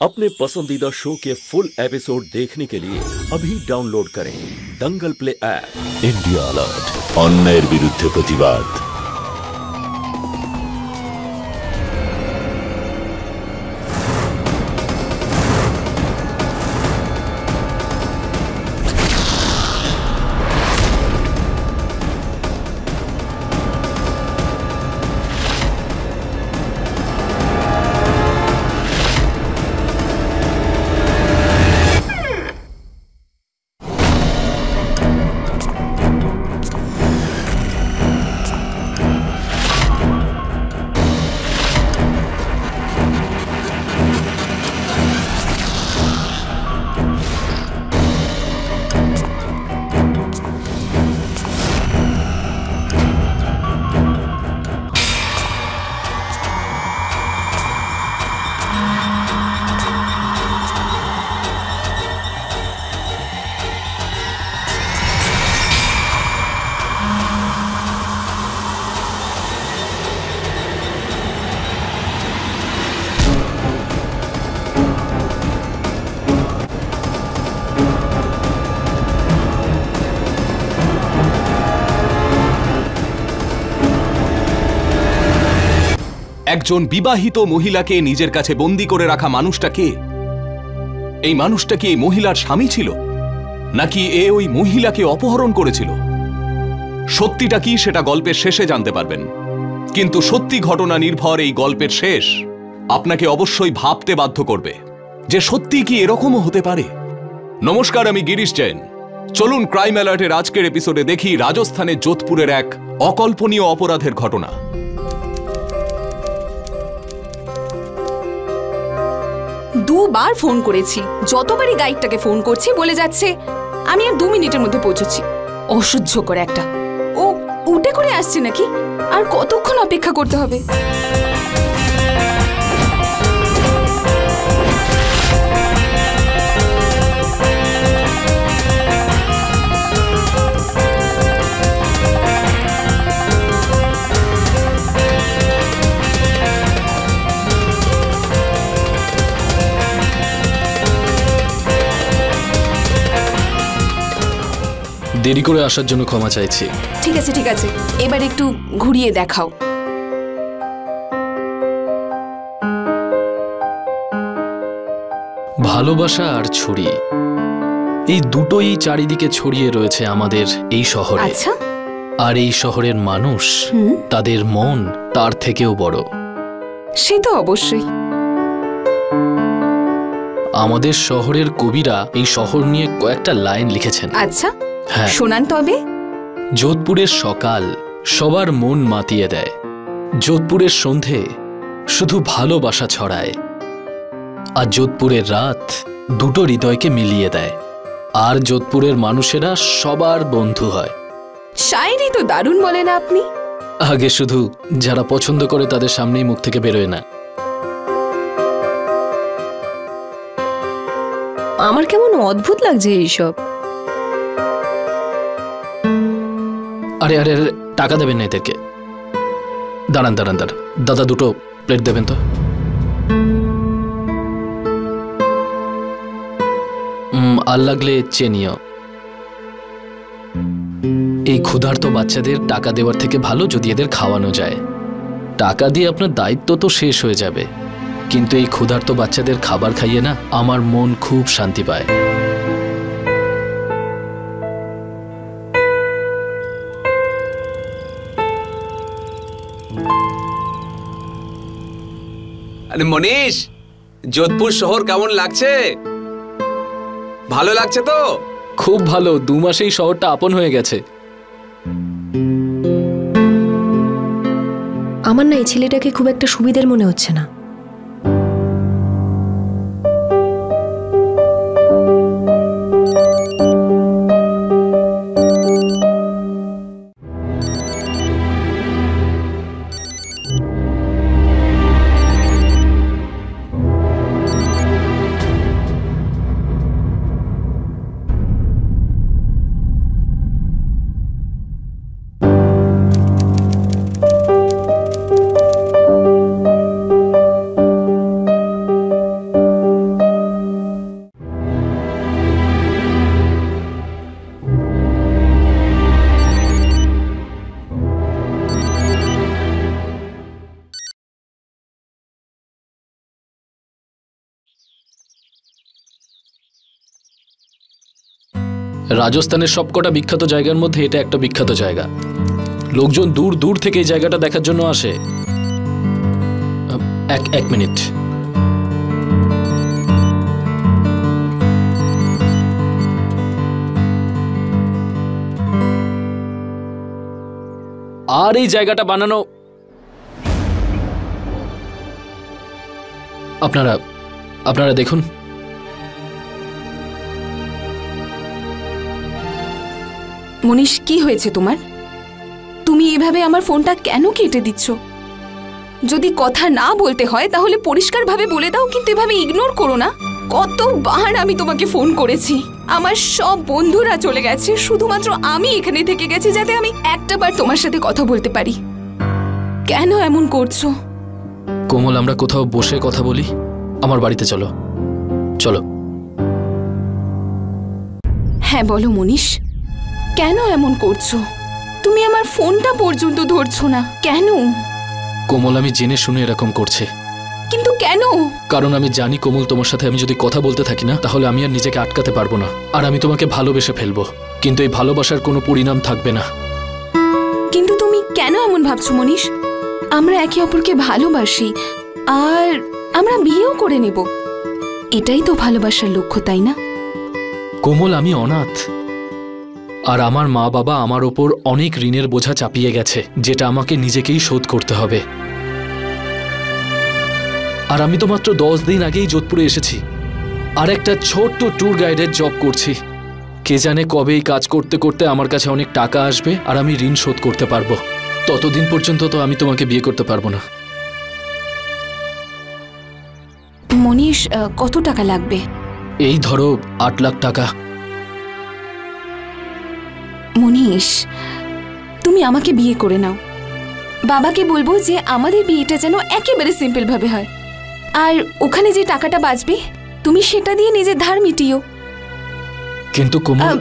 अपने पसंदीदा शो के फुल एपिसोड देखने के लिए अभी डाउनलोड करें Dangal play app. India alert, अन्यायेर बिरुद्धे प्रतिबाद। একজন বিবাহিত মহিলাকে নিজের কাছে বন্দী করে রাখা মানুষটা কে? এই মানুষটা কি এই মহিলার স্বামী ছিল, নাকি এ ওই মহিলাকে অপহরণ করেছিল? সত্যিটা কি সেটা গল্পের শেষে জানতে পারবেন, কিন্তু সত্যি ঘটনা নির্ভর এই গল্পের শেষ আপনাকে অবশ্যই ভাবতে বাধ্য করবে যে সত্যি কি এরকমও হতে পারে। নমস্কার, আমি গিরিশ জৈন। চলুন ক্রাইম অ্যালার্টের আজকের এপিসোডে দেখি রাজস্থানের যোধপুরের এক অকল্পনীয় অপরাধের ঘটনা। দুবার ফোন করেছি, যতবারই গাইডটাকে ফোন করছি বলে যাচ্ছে আমি আর 2 মিনিটের মধ্যে পৌঁছচ্ছি। অসহ্য করে একটা। ও উঠে করে আসছে নাকি? আর কতক্ষণ অপেক্ষা করতে হবে? দেরি করে আসার জন্য ক্ষমা চাইছি। ঠিক আছে ঠিক আছে, এবার একটু ঘুরিয়ে দেখাও। ভালোবাসা আর ছুরি, এই দুটোই চারিদিকে ছড়িয়ে রয়েছে আমাদের এই শহরে। আচ্ছা, আর এই শহরের মানুষ, তাদের মন তার থেকেও বড়। সে তো অবশ্যই। আমাদের শহরের কবিরা এই শহর নিয়ে কয়েকটা লাইন লিখেছেন। আচ্ছা, হ্যাঁ, শোনান তবে। যোধপুরের সকাল সবার মন মাতিয়ে দেয়, যোধপুরের সন্ধে শুধু ভালোবাসা ছড়ায়, আর যোধপুরের রাত দুটো হৃদয়কে মিলিয়ে দেয়, আর যোধপুরের মানুষেরা সবার বন্ধু হয়। শায়রি তো দারুণ বলেন আপনি। আগে শুধু যারা পছন্দ করে তাদের সামনেই মুখ থেকে বেরোয় না। আমার কেমন অদ্ভুত লাগছে এইসব। আরে আরে আরে, টাকা দেবেন না এদেরকে। দাঁড়ান দাঁড়ান দাঁড়ান, দাদা দুটো প্লেট দেবেন তো। আর লাগলে চেনিও। এই ক্ষুধার্ত বাচ্চাদের টাকা দেওয়ার থেকে ভালো যদি এদের খাওয়ানো যায়। টাকা দিয়ে আপনার দায়িত্ব তো শেষ হয়ে যাবে, কিন্তু এই ক্ষুধার্ত বাচ্চাদের খাবার খাইয়ে না আমার মন খুব শান্তি পায়। আরে মনীষ, যোধপুর শহর কেমন লাগছে? ভালো লাগছে তো? খুব ভালো, 2 মাসেই শহরটা আপন হয়ে গেছে। আমার না এই ছেলেটাকে খুব একটা সুবিধার মনে হচ্ছে না। রাজস্থানের সবকটা বিখ্যাত জায়গার মধ্যে এটা একটা বিখ্যাত জায়গা। লোকজন দূর দূর থেকে এই জায়গাটা দেখার জন্য আসে। এক মিনিট। আর এই জায়গাটা বানানো আপনারা দেখুন। মনীষ, কি হয়েছে তোমার? তুমি এভাবে আমার ফোনটা কেন কেটে দিচ্ছ? যদি কথা না বলতে হয় তাহলে পরিষ্কারভাবে বলে দাও, কিন্তু এভাবে ইগনোর করো না। কতবার আমি তোমাকে ফোন করেছি, আমার সব বন্ধুরা চলে গেছে, শুধুমাত্র আমি এখানে থেকে গেছি যাতে আমি একটাবার তোমার সাথে কথা বলতে পারি। কেন এমন করছো? কোমল, আমরা কোথাও বসে কথা বলি। আমার বাড়িতে চলো। চলো। হ্যাঁ বলো মনীষ, কেন এমন করছো? তুমি আমার ফোনটা পর্যন্ত ধরছো না কেন? কোমল, আমি জেনে শুনে এরকম করছে। কিন্তু কেন? কারণ আমি জানি কোমল, তোমার সাথে আমি যদি কথা বলতে থাকি না তাহলে আমি আর নিজেকে আটকাতে পারবো না, আর আমি তোমাকে ভালোবেসে ফেলবো। কিন্তু এই ভালোবাসার কোনো পরিণাম থাকবে না। কিন্তু তুমি কেন এমন ভাবছো মনীষ? আমরা একে অপরকে ভালোবাসি আর আমরা বিয়েও করে নেব। এটাই তো ভালোবাসার লক্ষ্য, তাই না? কোমল, আমি অনাথ, আর আমার মা বাবা আমার ওপর অনেক ঋণের বোঝা চাপিয়ে গেছে, যেটা আমাকে নিজেকেই শোধ করতে হবে। আর আমি তো মাত্র 10 দিন আগেই যোধপুরে এসেছি, আর একটা ছোট্ট ট্যুর গাইডের জব করছি। কে জানে কবে এই কাজ করতে করতে আমার কাছে অনেক টাকা আসবে আর আমি ঋণ শোধ করতে পারবো। ততদিন পর্যন্ত তো আমি তোমাকে বিয়ে করতে পারবো না। মনীষ, কত টাকা লাগবে? এই ধরো 8 লাখ টাকা। মনীষ, তুমি আমাকে বিয়ে করে নাও। বাবাকে বলবো যে আমাদের বিয়েটা যেন একেবারে সিম্পল ভাবে হয়, আর ওখানে যে টাকাটা বাঁচবে তুমি সেটা দিয়ে নিজের ধার মিটিও। কিন্তু কোমল,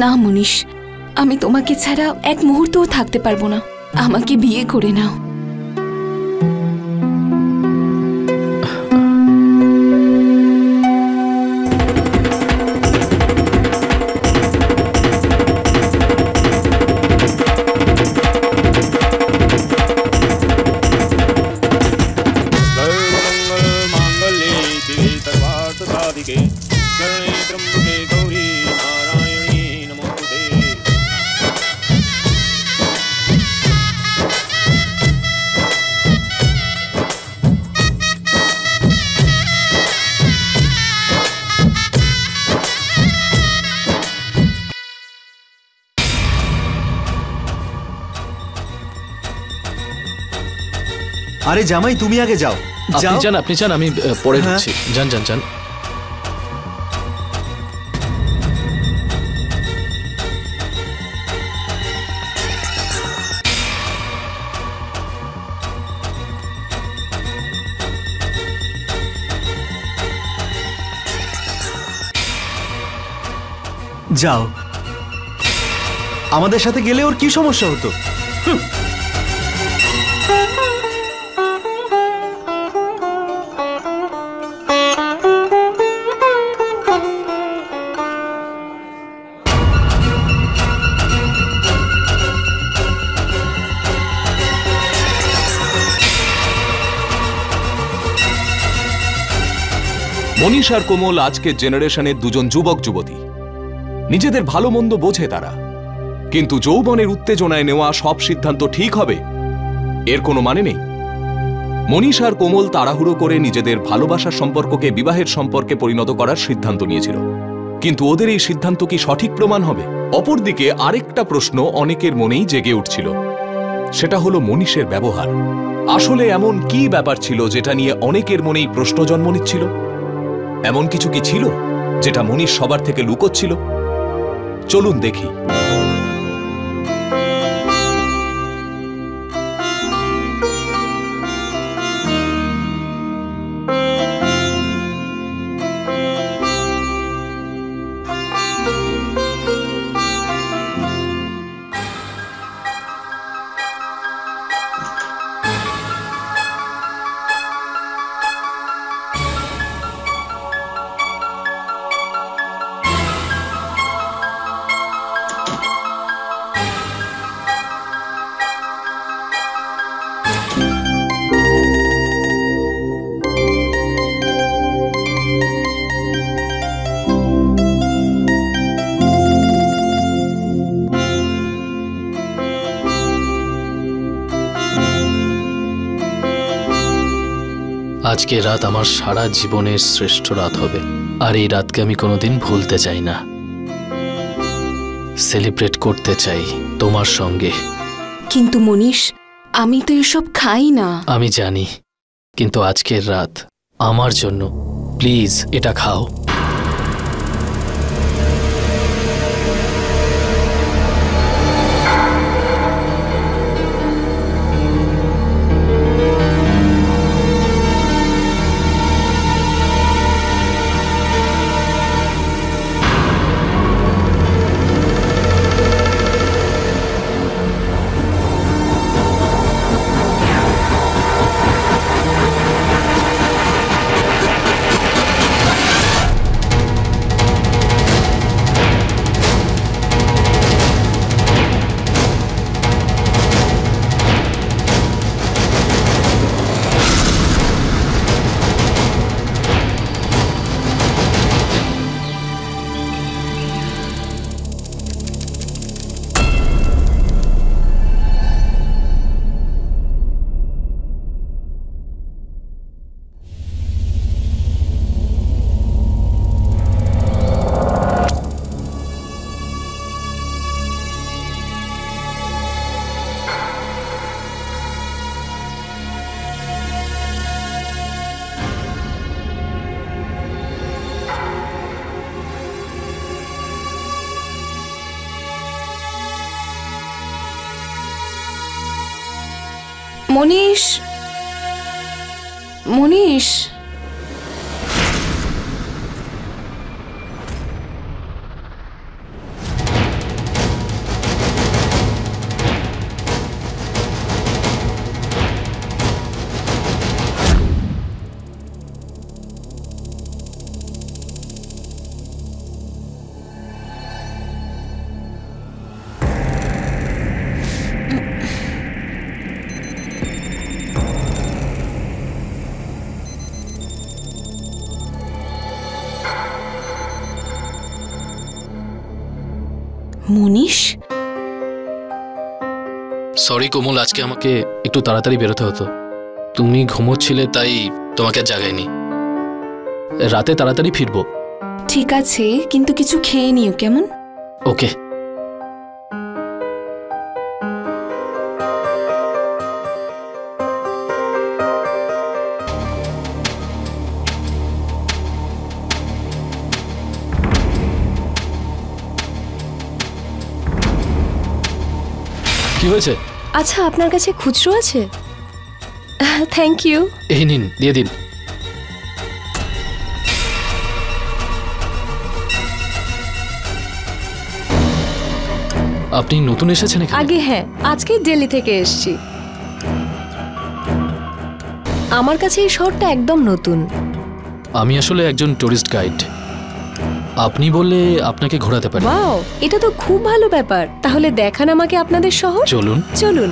না মনীষ, আমি তোমাকে ছাড়া এক মুহূর্তও থাকতে পারবো না। আমাকে বিয়ে করে নাও। আরে জামাই, তুমি আগে যাও। আপনি যান, আমি পরে ঢুকছি। যান যান যান। যাও। আমাদের সাথে গেলে ওর কি সমস্যা হতো? মনীষ আর কোমল আজকের জেনারেশনের দুজন যুবক যুবতী। নিজেদের ভালো মন্দ বোঝে তারা, কিন্তু যৌবনের উত্তেজনায় নেওয়া সব সিদ্ধান্ত ঠিক হবে এর কোনো মানে নেই। মনীষ আর কোমল তাড়াহুড়ো করে নিজেদের ভালোবাসার সম্পর্ককে বিবাহের সম্পর্কে পরিণত করার সিদ্ধান্ত নিয়েছিল, কিন্তু ওদের এই সিদ্ধান্ত কি সঠিক প্রমাণ হবে? অপরদিকে আরেকটা প্রশ্ন অনেকের মনেই জেগে উঠছিল, সেটা হলো মনীষের ব্যবহার। আসলে এমন কি ব্যাপার ছিল যেটা নিয়ে অনেকের মনেই প্রশ্ন জন্ম নিচ্ছিল? এমন কিছু কি ছিল যেটা মনীষ সবার থেকে লুকোচ্ছিল? চলুন দেখি। আজকে রাত আমার সারা জীবনের শ্রেষ্ঠ রাত হবে, আর এই রাতকে আমি কোনোদিন ভুলতে চাই না। সেলিব্রেট করতে চাই তোমার সঙ্গে। কিন্তু মনীষ, আমি তো এসব খাই না। আমি জানি, কিন্তু আজকের রাত আমার জন্য প্লিজ এটা খাও। মনীষ, মনীষ, মনীষ। সরি কোমল, আজকে আমাকে একটু তাড়াতাড়ি বেরোতে হতো। তুমি ঘুমোচ্ছিলে তাই তোমাকে আর জাগাইনি। রাতে তাড়াতাড়ি ফিরবো। ঠিক আছে, কিন্তু কিছু খেয়ে নিও, কেমন? ওকে। কি হয়েছে? আচ্ছা, আপনার কাছে খুচরো আছে? Thank you. এই নিন, দিয়ে দিন। আপনি নতুন এসেছেন এখানে? আগে হ্যাঁ, আজকে দিল্লি থেকে এসেছি। আমার কাছে এই শহরটা একদম নতুন। আমি আসলে একজন টুরিস্ট গাইড। আপনি বললে আপনাকে ঘোরাতে পারি। ওয়াও, এটা তো খুব ভালো ব্যাপার। তাহলে দেখান আমাকে আপনাদের শহর। চলুন চলুন।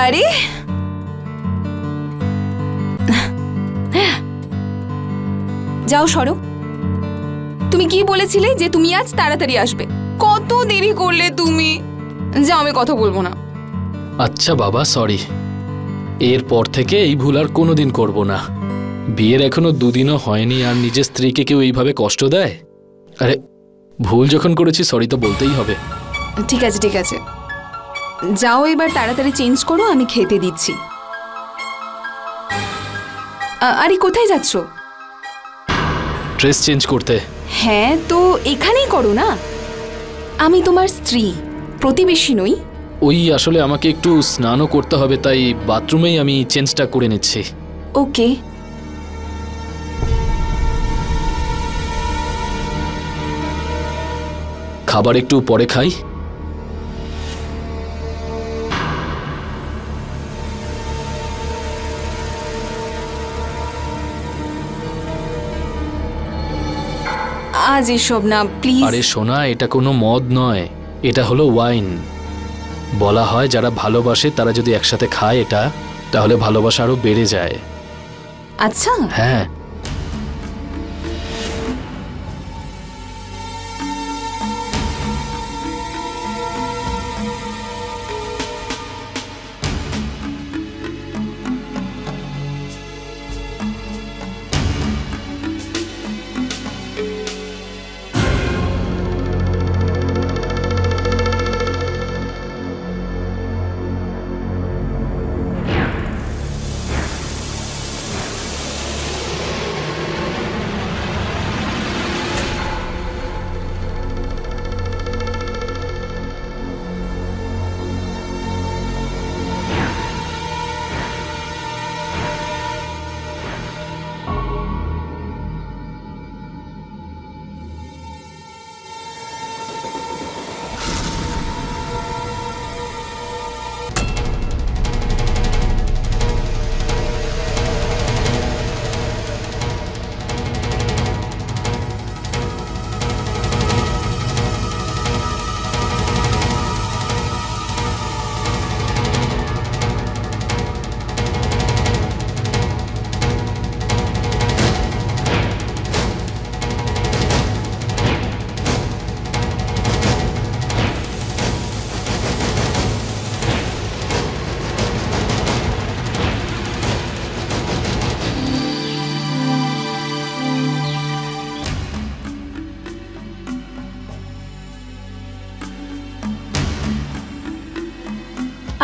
আরে যাও, সরো। তুমি কি বলেছিলে যে তুমি আজ তাড়াতাড়ি আসবে? কত দেরি করলে তুমি। যাও, আমি কথা বলবো না। আচ্ছা বাবা, সরি। এরপর থেকে এই ভুল আর কোনোদিন করব না। বিয়ের এখনো 2 দিনও হয়নি আর নিজের স্ত্রীকে কেউ এইভাবে কষ্ট দেয়? আরে ভুল যখন করেছি সরি তো বলতেই হবে। ঠিক আছে, ঠিক আছে, যাও এবার তাড়াতাড়ি চেঞ্জ করো, আমি খেতে দিচ্ছি। আরে কোথায় যাচ্ছ? ড্রেস চেঞ্জ করতে। হ্যাঁ, তো এখানেই করো না। আমি তোমার স্ত্রী, প্রতিবেশী নই। ওই আসলে আমাকে একটু স্নানও করতে হবে, তাই বাথরুমেই আমি চেঞ্জটা করে নিচ্ছি। ওকে। খাবার একটু পরে খাই। আজ এসব না প্লিজ। আরে সোনা, এটা কোনো মদ নয়, এটা হলো ওয়াইন। বলা হয় যারা ভালোবাসে তারা যদি একসাথে খায় এটা, তাহলে ভালোবাসা আরো বেড়ে যায়। আচ্ছা, হ্যাঁ।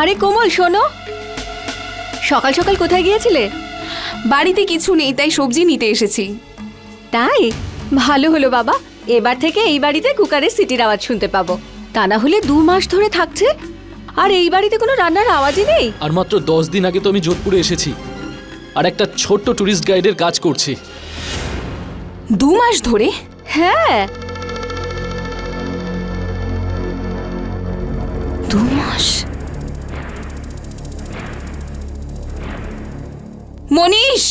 আরে কোমল শোনো, সকাল সকাল কোথায় গিয়েছিলে? বাড়িতে কিছু নেই তাই সবজি নিতে এসেছি। তাই ভালো হলো বাবা, এবার থেকে এই বাড়িতে কুকারের সিটির আওয়াজ শুনতে পাবো। তা না হলে 2 মাস ধরে থাকছে আর এই বাড়িতে কোনো রান্নার আওয়াজই নেই। আর মাত্র 10 দিন আগে তো আমি যোধপুরে এসেছি আর একটা ছোট্ট ট্যুরিস্ট গাইডের কাজ করছি। 2 মাস ধরে? হ্যাঁ 2 মাস। মনীষ,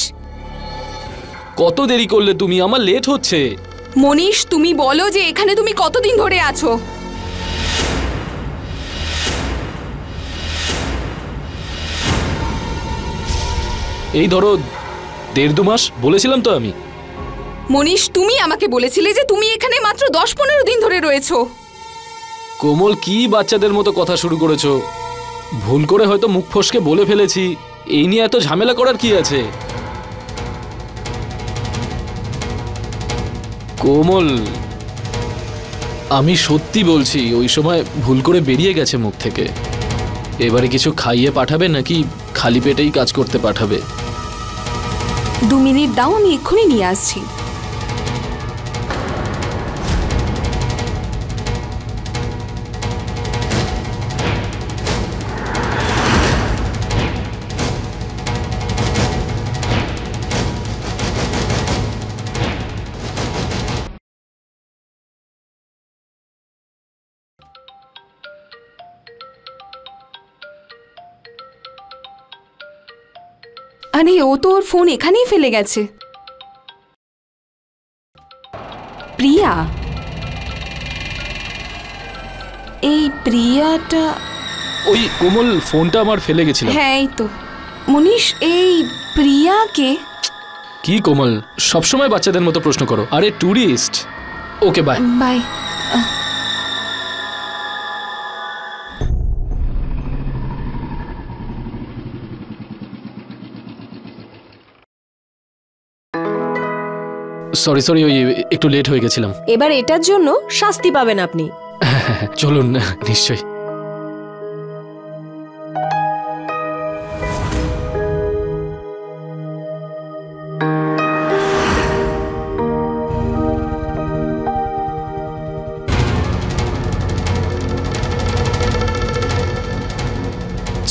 কত দেরি করলে তুমি, আমার লেট হচ্ছে। মনীষ তুমি বলো যে এখানে তুমি কতদিন ধরে আছো? এই ধরো 1.5-2 মাস বলেছিলাম তো আমি। মনীষ তুমি আমাকে বলেছিলে যে তুমি এখানে মাত্র 10-15 দিন ধরে রয়েছো। কোমল কি বাচ্চাদের মতো কথা শুরু করেছো? ভুল করে হয়তো মুখ ফসকে বলে ফেলেছি, এই নিয়ে এত ঝামেলা করার কি আছে? কোমল আমি সত্যি বলছি, ওই সময় ভুল করে বেরিয়ে গেছে মুখ থেকে। এবারে কিছু খাইয়ে পাঠাবে নাকি খালি পেটেই কাজ করতে পাঠাবে? 2 মিনিট দাও, আমি এক্ষুনি নিয়ে আসছি। আরে ও তো ওর ফোন এখানেই ফেলে গেছে। প্রিয়া, এই প্রিয়াটা? ওই কোমল ফোনটা আমার ফেলে গেছিল। হ্যাঁ এই তো। মনীষ এই প্রিয়াকে? কি কোমল সবসময় বাচ্চাদের মতো প্রশ্ন করো? আরে tourist. Okay bye bye. Sorry sorry, ওই একটু লেট হয়ে গেছিলাম। এবার এটার জন্য শাস্তি পাবেন আপনি। চলুন নিশ্চয়ই।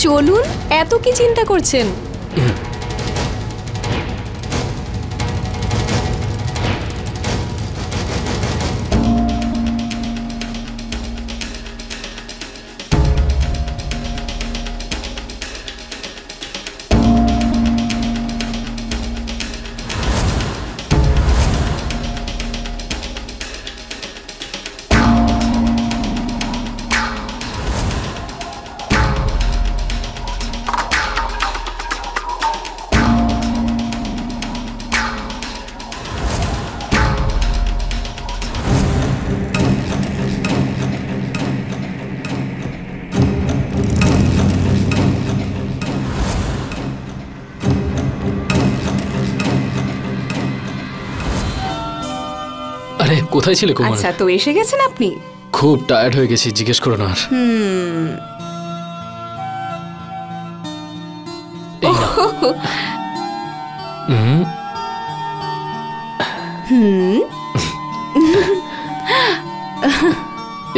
চলুন, এত কি চিন্তা করছেন? কোথায় ছিলে কুমার? আচ্ছা, তো এসে গেছেন আপনি? খুব টায়ার্ড হয়ে গেছি, জিজ্ঞেস করো না আর। এই নাও।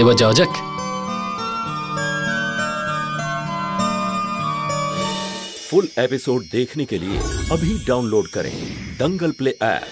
এবার যাওয়া যাক। फुल एपिसोड देखने के लिए अभी डाउनलोड करें दंगल प्ले ऐप।